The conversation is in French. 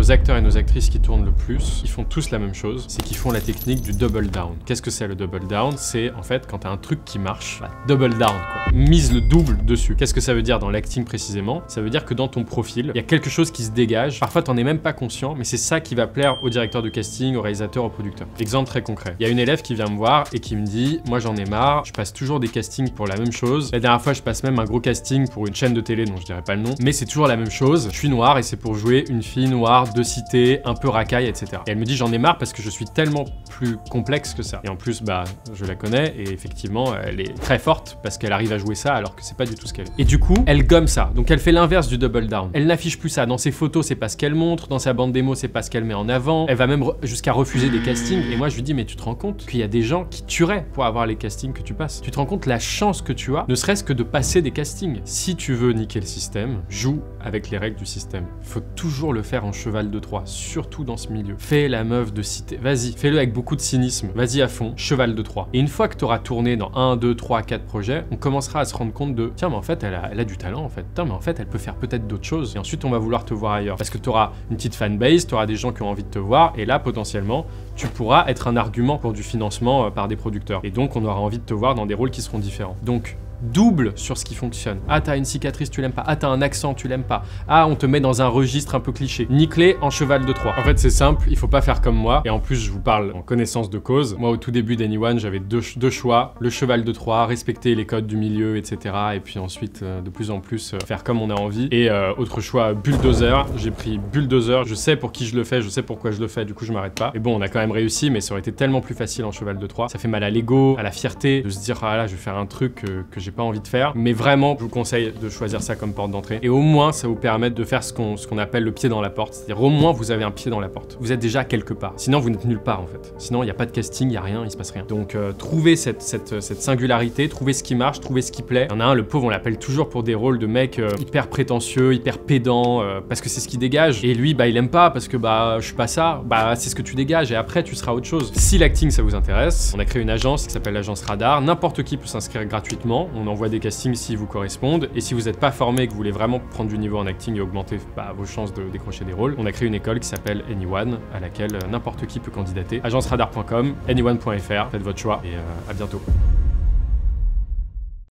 nos acteurs et nos actrices qui tournent le plus, ils font tous la même chose, c'est qu'ils font la technique du double down. Qu'est-ce que c'est le double down? C'est en fait quand t'as un truc qui marche, bah, double down quoi. Mise le double dessus. Qu'est-ce que ça veut dire dans l'acting précisément? Ça veut dire que dans ton profil, il y a quelque chose qui se dégage. Parfois t'en es même pas conscient, mais c'est ça qui va plaire au directeur de casting, au réalisateur, au producteur. Exemple très concret. Il y a une élève qui vient me voir et qui me dit, moi j'en ai marre, je passe toujours des castings pour la même chose. La dernière fois je passe même un gros casting pour une chaîne de télé dont je dirais pas le nom, mais c'est toujours la même chose. Je suis noire et c'est pour jouer une fille noire de cité, un peu racaille, etc. Et elle me dit j'en ai marre parce que je suis tellement plus complexe que ça. Et en plus, bah, je la connais et effectivement, elle est très forte parce qu'elle arrive à jouer ça alors que c'est pas du tout ce qu'elle est. Et du coup, elle gomme ça. Donc elle fait l'inverse du double down. Elle n'affiche plus ça. Dans ses photos, c'est pas ce qu'elle montre. Dans sa bande démo, c'est pas ce qu'elle met en avant. Elle va même jusqu'à refuser des castings. Et moi, je lui dis, mais tu te rends compte qu'il y a des gens qui tueraient pour avoir les castings que tu passes. Tu te rends compte la chance que tu as, ne serait-ce que de passer des castings. Si tu veux niquer le système, joue avec les règles du système. Faut toujours le faire en cheval de Troie, surtout dans ce milieu. Fais la meuf de cité. Vas-y, fais-le avec beaucoup de cynisme. Vas-y à fond, cheval de Troie. Et une fois que tu auras tourné dans 1, 2, 3, 4 projets, on commencera à se rendre compte de tiens, mais en fait, elle a du talent en fait. Tiens, mais en fait, elle peut faire peut-être d'autres choses. Et ensuite, on va vouloir te voir ailleurs. Parce que tu auras une petite fanbase, tu auras des gens qui ont envie de te voir. Et là, potentiellement, tu pourras être un argument pour du financement par des producteurs. Et donc, on aura envie de te voir dans des rôles qui seront différents. Donc, double sur ce qui fonctionne. Ah, t'as une cicatrice, tu l'aimes pas. Ah, t'as un accent, tu l'aimes pas. Ah, on te met dans un registre un peu cliché. Nique-les en cheval de Troie. En fait, c'est simple, il faut pas faire comme moi. Et en plus, je vous parle en connaissance de cause. Moi, au tout début d'Anyone, j'avais deux choix. Le cheval de Troie, respecter les codes du milieu, etc. Et puis ensuite, de plus en plus, faire comme on a envie. Et autre choix, bulldozer. J'ai pris bulldozer. Je sais pour qui je le fais, je sais pourquoi je le fais. Du coup, je m'arrête pas. Et bon, on a quand même réussi, mais ça aurait été tellement plus facile en cheval de Troie. Ça fait mal à l'ego, à la fierté, de se dire, ah là, je vais faire un truc que j'ai pas envie de faire, mais vraiment je vous conseille de choisir ça comme porte d'entrée et au moins ça vous permet de faire ce qu'on appelle le pied dans la porte, c'est-à-dire au moins vous avez un pied dans la porte, vous êtes déjà quelque part, sinon vous n'êtes nulle part en fait, sinon il n'y a pas de casting, il n'y a rien, il se passe rien. Donc trouvez cette singularité, trouvez ce qui marche, trouvez ce qui plaît. Il y en a un, le pauvre, on l'appelle toujours pour des rôles de mecs hyper prétentieux, hyper pédants, parce que c'est ce qui dégage, et lui bah il aime pas parce que bah je suis pas ça, bah c'est ce que tu dégages et après tu seras autre chose. Si l'acting ça vous intéresse, on a créé une agence qui s'appelle l'agence Radar, n'importe qui peut s'inscrire gratuitement, on envoie des castings s'ils vous correspondent, et si vous n'êtes pas formé et que vous voulez vraiment prendre du niveau en acting et augmenter vos chances de décrocher des rôles, on a créé une école qui s'appelle Anyone, à laquelle n'importe qui peut candidater. agenceradar.com, anyone.fr, faites votre choix et à bientôt.